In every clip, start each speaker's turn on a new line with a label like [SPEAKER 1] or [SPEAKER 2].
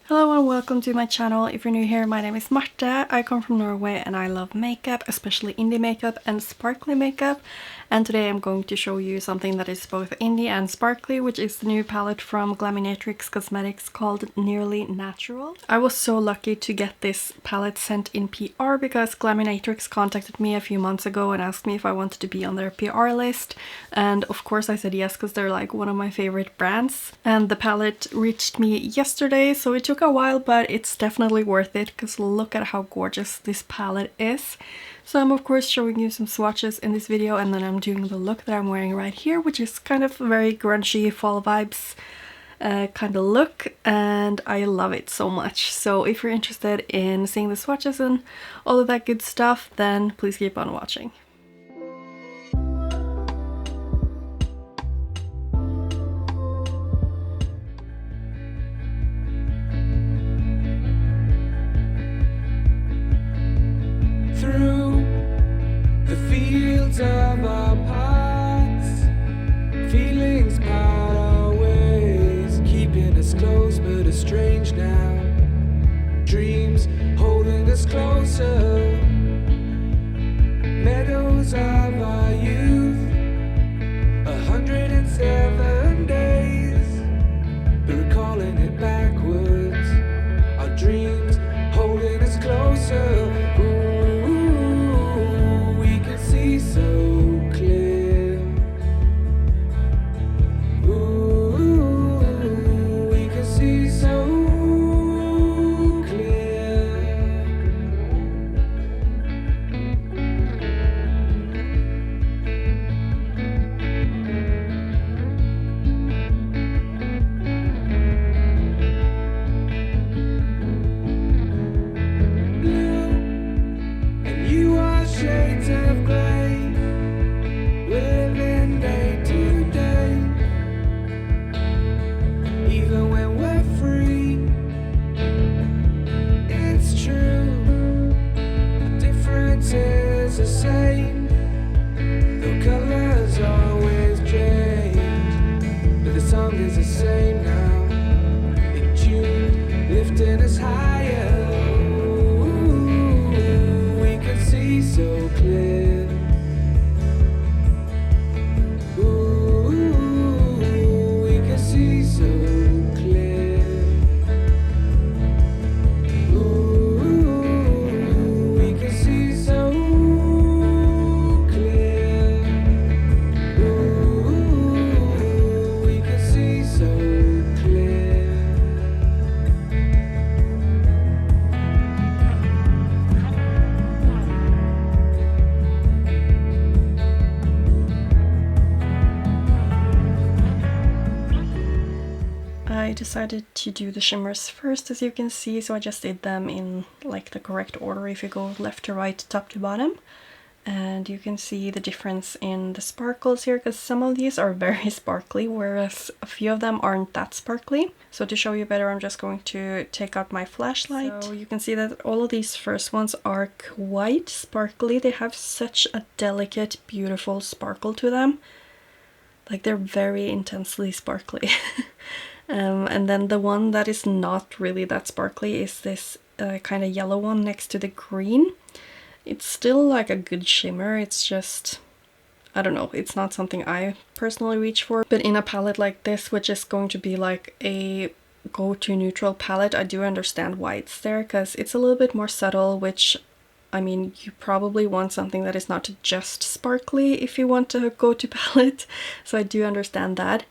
[SPEAKER 1] Hello and welcome to my channel. If you're new here, my name is Marte. I come from Norway and I love makeup, especially indie makeup and sparkly makeup. And today I'm going to show you something that is both indie and sparkly, which is the new palette from Glaminatrix Cosmetics called Nearly Natural. I was so lucky to get this palette sent in PR because Glaminatrix contacted me a few months ago and asked me if I wanted to be on their PR list. And of course I said yes because they're like one of my favorite brands. And the palette reached me yesterday, so it took a while, but it's definitely worth it because look at how gorgeous this palette is. So I'm of course showing you some swatches in this video, and then I'm doing the look that I'm wearing right here, which is kind of very grungy fall vibes kind of look, and I love it so much. So if you're interested in seeing the swatches and all of that good stuff, then please keep on watching.
[SPEAKER 2] Of our parts, feelings part our ways, keeping us close but estranged now. Dreams holding us closer, meadows of our youth, 107 days, but recalling it backwards. Our dreams holding us closer. So clear. Ooh, we can see so clear. Blue, and you are shades of gray. Living day to day, even when we're free. It's true, the difference is the same. The colors always change, but the song is the same now. In June, lifting us higher. Ooh, we can see so clear.
[SPEAKER 1] I decided to do the shimmers first, as you can see, so I just did them in like the correct order if you go left to right, top to bottom. And you can see the difference in the sparkles here, because some of these are very sparkly, whereas a few of them aren't that sparkly. So to show you better, I'm just going to take out my flashlight. So you can see that all of these first ones are quite sparkly. They have such a delicate, beautiful sparkle to them. Like they're very intensely sparkly. And then the one that is not really that sparkly is this kind of yellow one next to the green. It's still like a good shimmer, it's just, I don't know, it's not something I personally reach for. But in a palette like this, which is going to be like a go-to neutral palette, I do understand why it's there, because it's a little bit more subtle, which, I mean, you probably want something that is not just sparkly if you want a go-to palette, so I do understand that.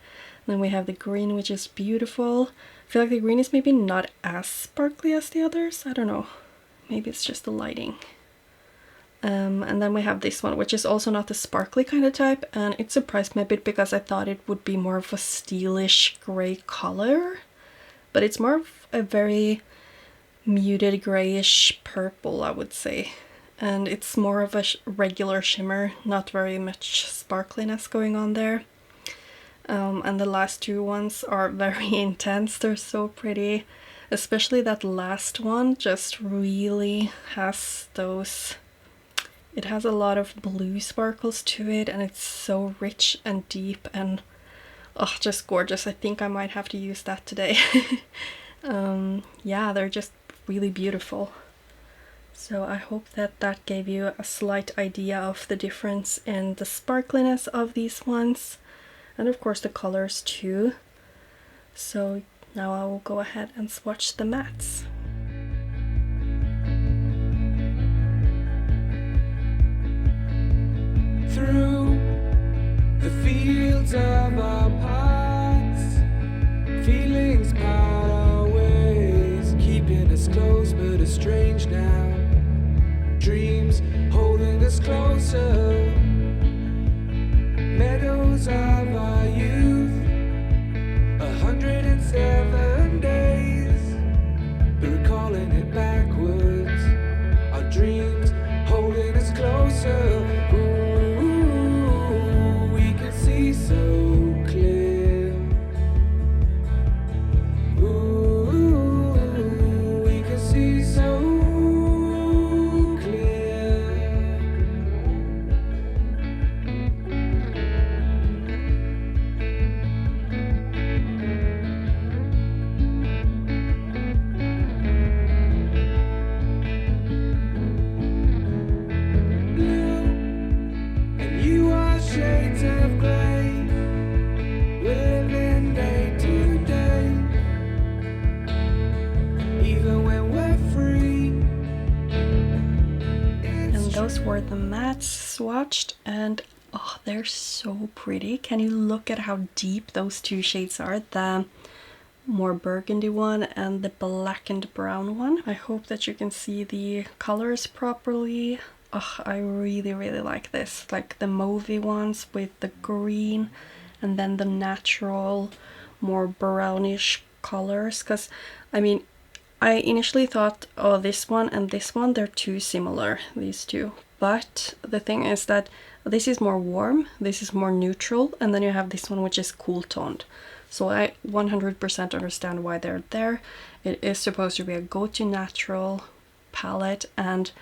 [SPEAKER 1] Then we have the green, which is beautiful. I feel like the green is maybe not as sparkly as the others. I don't know. Maybe it's just the lighting. And then we have this one, which is also not the sparkly kind of type. And it surprised me a bit because I thought it would be more of a steelish gray color. But it's more of a very muted grayish purple, I would say. And it's more of a regular shimmer, not very much sparkliness going on there. And the last two ones are very intense. They're so pretty. Especially that last one just really has those It has a lot of blue sparkles to it, and it's so rich and deep and oh, just gorgeous. I think I might have to use that today. Yeah, they're just really beautiful. So I hope that that gave you a slight idea of the difference in the sparkliness of these ones, and of course the colors too. So now I will go ahead and swatch the mattes.
[SPEAKER 2] Through the fields of our paths, feelings part our ways, keeping us close but estranged now. Dreams holding us closer, meadows of our youth, 107 days, but recalling it backwards. Our dreams holding us closer. Ooh, we can see so clear. Ooh, we can see so
[SPEAKER 1] were the mattes swatched, and oh, they're so pretty. Can you look at how deep those two shades are? The more burgundy one and the black and brown one. I hope that you can see the colors properly. Oh, I really like this. Like the mauvey ones with the green, and then the natural more brownish colors. Because I mean, I initially thought, oh, this one and this one, they're too similar, these two. But the thing is that this is more warm, this is more neutral, and then you have this one which is cool toned. So I 100% understand why they're there. It is supposed to be a go-to natural palette, and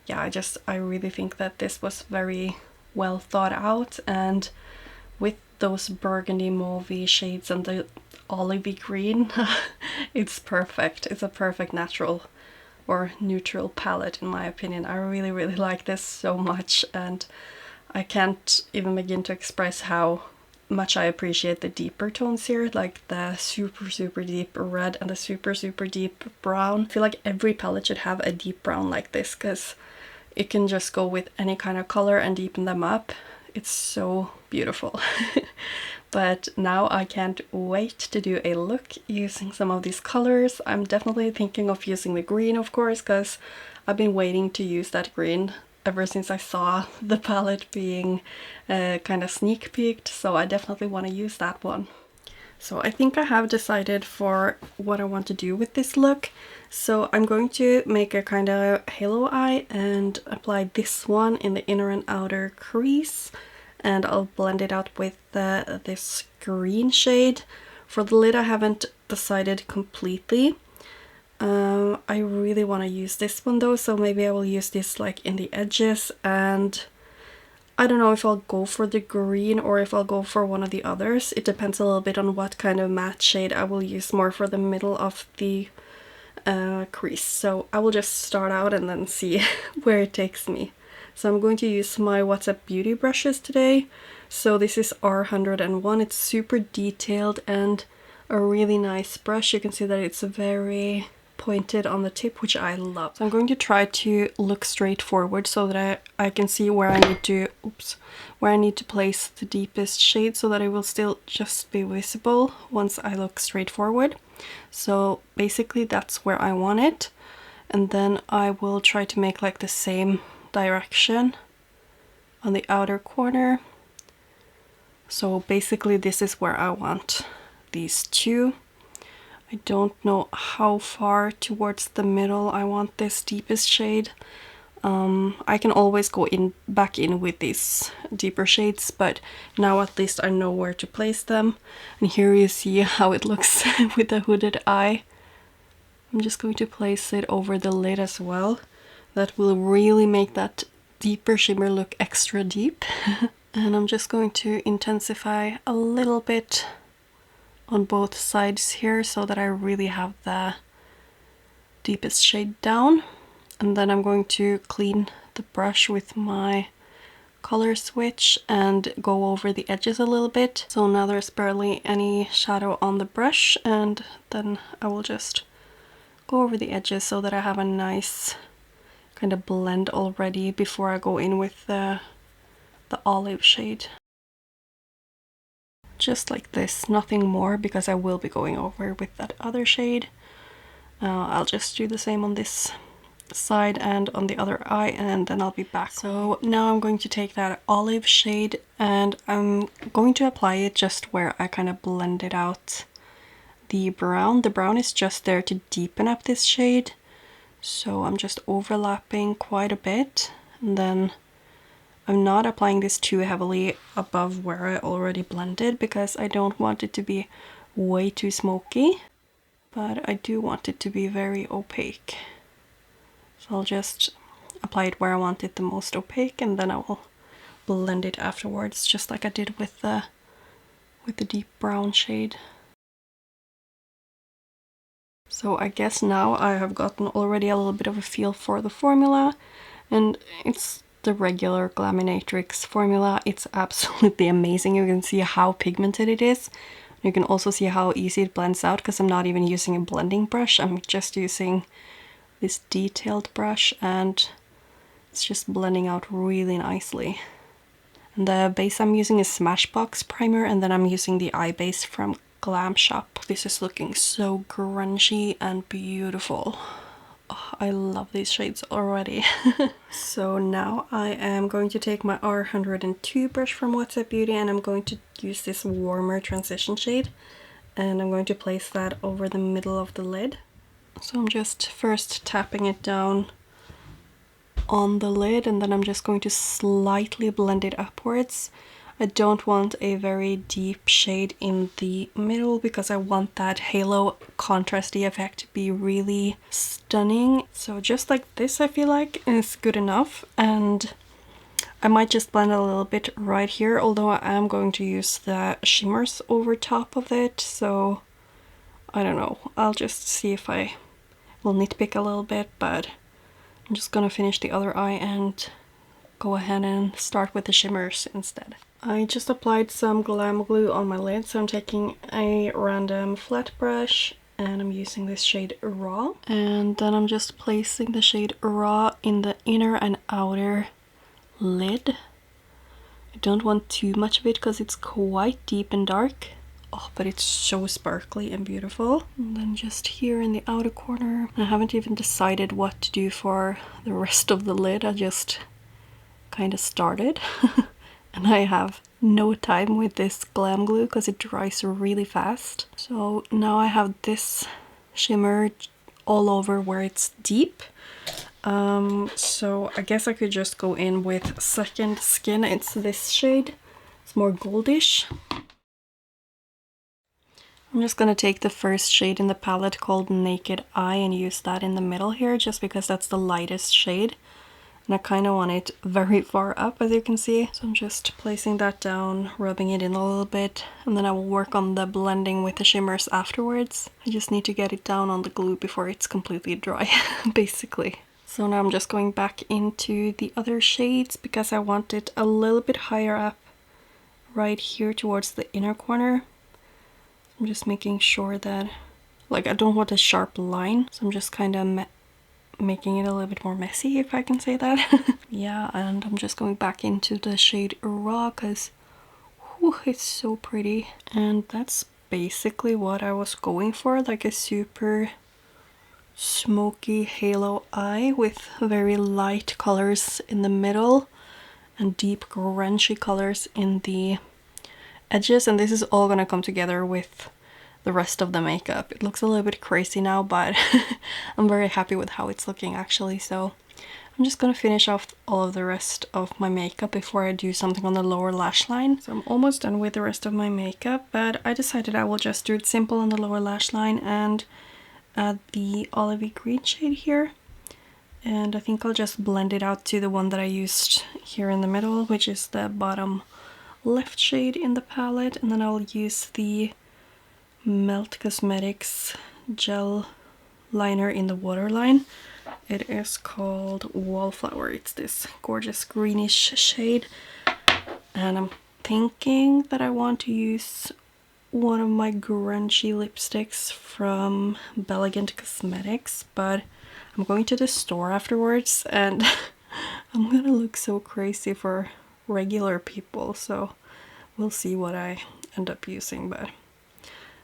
[SPEAKER 1] yeah, I really think that this was very well thought out, and with those burgundy mauvey shades and the olivey green, it's perfect. It's a perfect natural or neutral palette in my opinion. I really like this so much, and I can't even begin to express how much I appreciate the deeper tones here, like the super deep red and the super deep brown. I feel like every palette should have a deep brown like this, because it can just go with any kind of color and deepen them up. It's so beautiful. But now I can't wait to do a look using some of these colors. I'm definitely thinking of using the green, of course, because I've been waiting to use that green ever since I saw the palette being kind of sneak peeked, so I definitely want to use that one. So I think I have decided for what I want to do with this look. So I'm going to make a kind of halo eye and apply this one in the inner and outer crease, and I'll blend it out with this green shade. For the lid I haven't decided completely. I really want to use this one though, so maybe I will use this like in the edges, and I don't know if I'll go for the green or if I'll go for one of the others. It depends a little bit on what kind of matte shade I will use more for the middle of the crease. So I will just start out and then see where it takes me. So I'm going to use my What's Up Beauty brushes today. So this is R101. It's super detailed and a really nice brush. You can see that it's very pointed on the tip, which I love. So I'm going to try to look straight forward so that I can see where I need to, where I need to place the deepest shade, so that it will still just be visible once I look straight forward. So basically that's where I want it, and then I will try to make like the same direction on the outer corner. So basically this is where I want these two. I don't know how far towards the middle I want this deepest shade. I can always go back in with these deeper shades, but now at least I know where to place them. And here you see how it looks with the hooded eye. I'm just going to place it over the lid as well. That will really make that deeper shimmer look extra deep. And I'm just going to intensify a little bit on both sides here so that I really have the deepest shade down. And then I'm going to clean the brush with my color switch and go over the edges a little bit. So now there's barely any shadow on the brush, and then I will just go over the edges so that I have a nice kind of blend already before I go in with the olive shade. Just like this, nothing more, because I will be going over with that other shade. I'll just do the same on this side and on the other eye, and then I'll be back. So now I'm going to take that olive shade and I'm going to apply it just where I kind of blended out the brown. The brown is just there to deepen up this shade, so I'm just overlapping quite a bit, and then I'm not applying this too heavily above where I already blended because I don't want it to be way too smoky, but I do want it to be very opaque. So I'll just apply it where I want it the most opaque, and then I will blend it afterwards, just like I did with the deep brown shade. So I guess now I have gotten already a little bit of a feel for the formula, and it's the regular Glaminatrix formula. It's absolutely amazing. You can see how pigmented it is. You can also see how easy it blends out, because I'm not even using a blending brush. I'm just using this detailed brush, and it's just blending out really nicely. And the base I'm using is Smashbox primer, and then I'm using the eye base from Glam shop. This is looking so grungy and beautiful. Oh, I love these shades already. So now I am going to take my R102 brush from What's Up Beauty, and I'm going to use this warmer transition shade, and I'm going to place that over the middle of the lid. So I'm just first tapping it down on the lid, and then I'm just going to slightly blend it upwards. I don't want a very deep shade in the middle because I want that halo contrasty effect to be really stunning. So just like this, I feel like is good enough, and I might just blend a little bit right here, although I am going to use the shimmers over top of it, so I don't know. I'll just see if I will nitpick a little bit, but I'm just gonna finish the other eye and go ahead and start with the shimmers instead. I just applied some Glam glue on my lid, so I'm taking a random flat brush and I'm using this shade Raw. And then I'm just placing the shade Raw in the inner and outer lid. I don't want too much of it because it's quite deep and dark. Oh, but it's so sparkly and beautiful. And then just here in the outer corner. I haven't even decided what to do for the rest of the lid. I just kind of started. And I have no time with this Glam glue because it dries really fast. So now I have this shimmer all over where it's deep. So I guess I could just go in with Second Skin. It's this shade. It's more goldish. I'm just gonna take the first shade in the palette called Naked Eye and use that in the middle here, just because that's the lightest shade. And I kind of want it very far up, as you can see. So I'm just placing that down, rubbing it in a little bit, and then I will work on the blending with the shimmers afterwards. I just need to get it down on the glue before it's completely dry, basically. So now I'm just going back into the other shades because I want it a little bit higher up right here towards the inner corner. I'm just making sure that, like, I don't want a sharp line, so I'm just kind of making it a little bit more messy, if I can say that. Yeah, and I'm just going back into the shade Raw because it's so pretty. And that's basically what I was going for, like a super smoky halo eye with very light colors in the middle and deep grungy colors in the edges. And this is all gonna come together with the rest of the makeup. It looks a little bit crazy now, but I'm very happy with how it's looking actually. So I'm just gonna finish off all of the rest of my makeup before I do something on the lower lash line. So I'm almost done with the rest of my makeup, but I decided I will just do it simple on the lower lash line and add the olivey green shade here. And I think I'll just blend it out to the one that I used here in the middle, which is the bottom left shade in the palette. And then I'll use the Melt Cosmetics gel liner in the waterline. It is called Wallflower. It's this gorgeous greenish shade, and I'm thinking that I want to use one of my grungy lipsticks from Elegant Cosmetics, but I'm going to the store afterwards and I'm gonna look so crazy for regular people, so we'll see what I end up using, but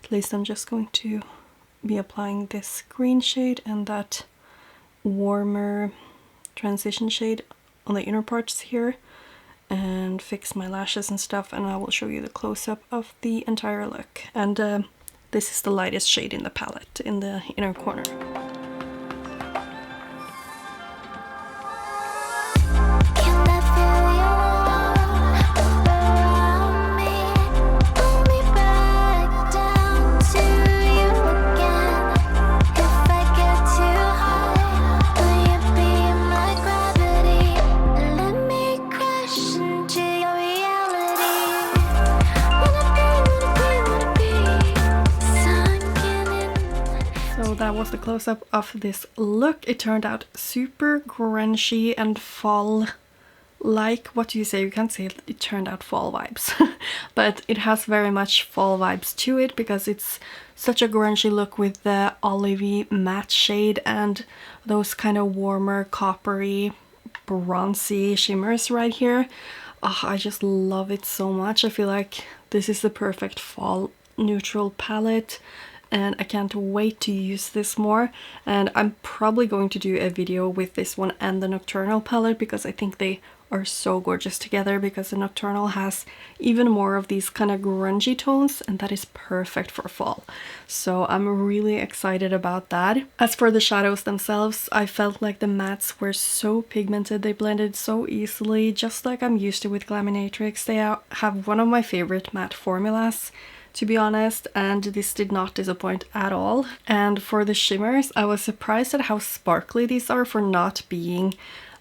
[SPEAKER 1] at least I'm just going to be applying this green shade and that warmer transition shade on the inner parts here and fix my lashes and stuff, and I will show you the close-up of the entire look. And this is the lightest shade in the palette in the inner corner. That was the close-up of this look. It turned out super grungy and fall-like. What do you say? You can't say it turned out fall vibes. But it has very much fall vibes to it because it's such a grungy look with the olivey matte shade and those kind of warmer coppery bronzy shimmers right here. Oh, I just love it so much. I feel like this is the perfect fall neutral palette, and I can't wait to use this more. And I'm probably going to do a video with this one and the Nocturnal palette because I think they are so gorgeous together, because the Nocturnal has even more of these kind of grungy tones, and that is perfect for fall. So I'm really excited about that. As for the shadows themselves, I felt like the mattes were so pigmented, they blended so easily, just like I'm used to with Glaminatrix. They have one of my favorite matte formulas, to be honest, and this did not disappoint at all. And for the shimmers, I was surprised at how sparkly these are for not being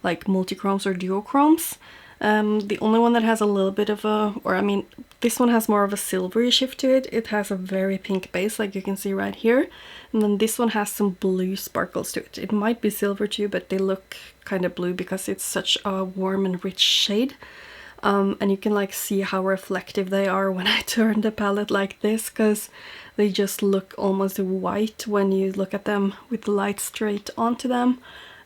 [SPEAKER 1] like multichromes or duochromes. The only one that has a little bit of a, or I mean, this one has more of a silvery shift to it. It has a very pink base, like you can see right here. And then this one has some blue sparkles to it. It might be silver too, but they look kind of blue because it's such a warm and rich shade. And you can like see how reflective they are when I turn the palette like this, because they just look almost white when you look at them with the light straight onto them.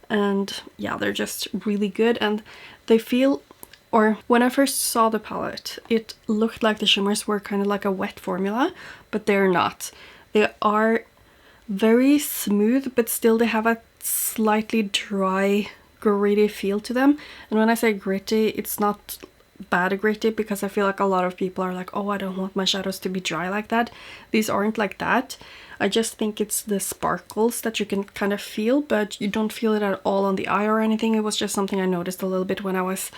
[SPEAKER 1] And yeah, they're just really good, and they feel, or when I first saw the palette, it looked like the shimmers were kind of like a wet formula, but they're not. They are very smooth, but still they have a slightly dry, gritty feel to them. And when I say gritty, it's not bad gritty, because I feel like a lot of people are like, oh, I don't want my shadows to be dry like that. These aren't like that. I just think it's the sparkles that you can kind of feel, but you don't feel it at all on the eye or anything. It was just something I noticed a little bit when I was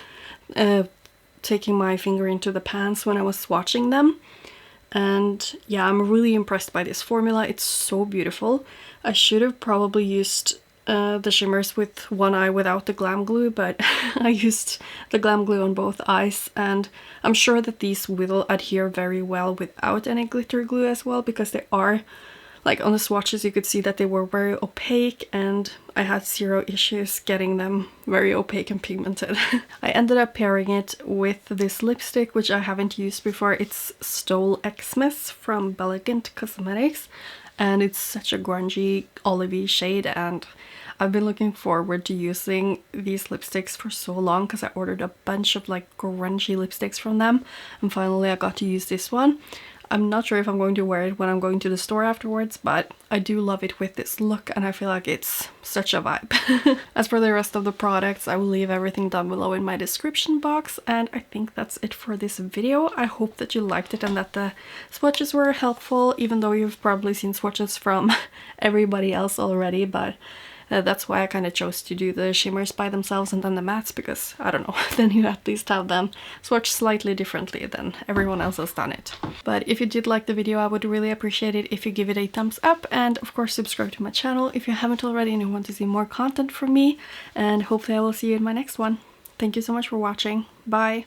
[SPEAKER 1] taking my finger into the pans when I was swatching them. And yeah, I'm really impressed by this formula. It's so beautiful. I should have probably used the shimmers with one eye without the Glam glue, but I used the Glam glue on both eyes, and I'm sure that these will adhere very well without any glitter glue as well, because they are, like on the swatches you could see that they were very opaque, and I had zero issues getting them very opaque and pigmented. I ended up pairing it with this lipstick, which I haven't used before. It's Stole Xmas from Elegant Cosmetics, and it's such a grungy olivey shade, and I've been looking forward to using these lipsticks for so long because I ordered a bunch of like grungy lipsticks from them, and finally I got to use this one. I'm not sure if I'm going to wear it when I'm going to the store afterwards, but I do love it with this look, and I feel like it's such a vibe. As for the rest of the products, I will leave everything down below in my description box, and I think that's it for this video. I hope that you liked it and that the swatches were helpful, even though you've probably seen swatches from everybody else already, but that's why I kind of chose to do the shimmers by themselves and then the mattes, because, I don't know, then you at least have them swatched slightly differently than everyone else has done it. But if you did like the video, I would really appreciate it if you give it a thumbs up, and of course subscribe to my channel if you haven't already and you want to see more content from me, and hopefully I will see you in my next one. Thank you so much for watching. Bye!